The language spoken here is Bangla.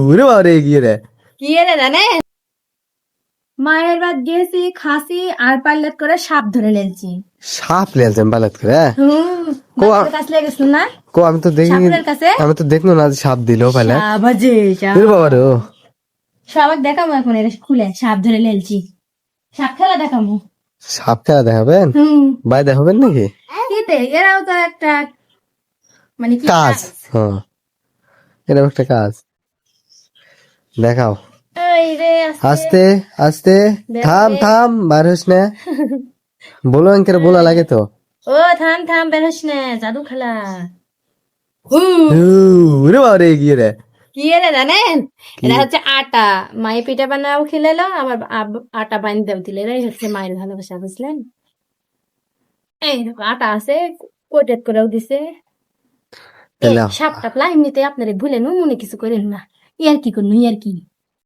ওরে বাবারে গিয়ে রে কি রে জানে মায়ের বাদ গেছি খাসি আর পাইলট করে সাপ ধরে লেলছি। সাপ লেলছেন বালাত করে বাপের কাছে লেগেছিল না কো আমি তো দেখিনি সাপুরের কাছে আমি তো দেখলো না যে সাপ দিল পাইলে বাজে ওরে বাবারে সবাই দেখাবো এখন এটা খুলে সাপ ধরে লেলছি। সাপ খেলা দেখাবো। সাপ খেলা দেখাবেন ভাই দেখাবেন নাকি কিতে এরাও তো একটা মানে কি কাজ হ্যাঁ এটা একটা কাজ দেখাও এই রে আস্তে আস্তে থাম থাম বার হোস না বলো অঙ্কের বলা লাগে তো ও থাম থাম বেরোস না জাদু খেলা। ওরে বাবারে গিয়ে রে কি রে জানেন এটা হচ্ছে আটা মাই পিঠা বানাও খেলেলো আবার আটা বানিয়ে দিলে এরাই হচ্ছে মায়ের ভালোবাসা বুঝলেন। এই দেখো আটা আছে কোটেড করেও দিছে। সাপটা এমনিতে আপনারা ভুলেন মনে কিছু করেন না ইয়ার কি করুন ইয়ার কি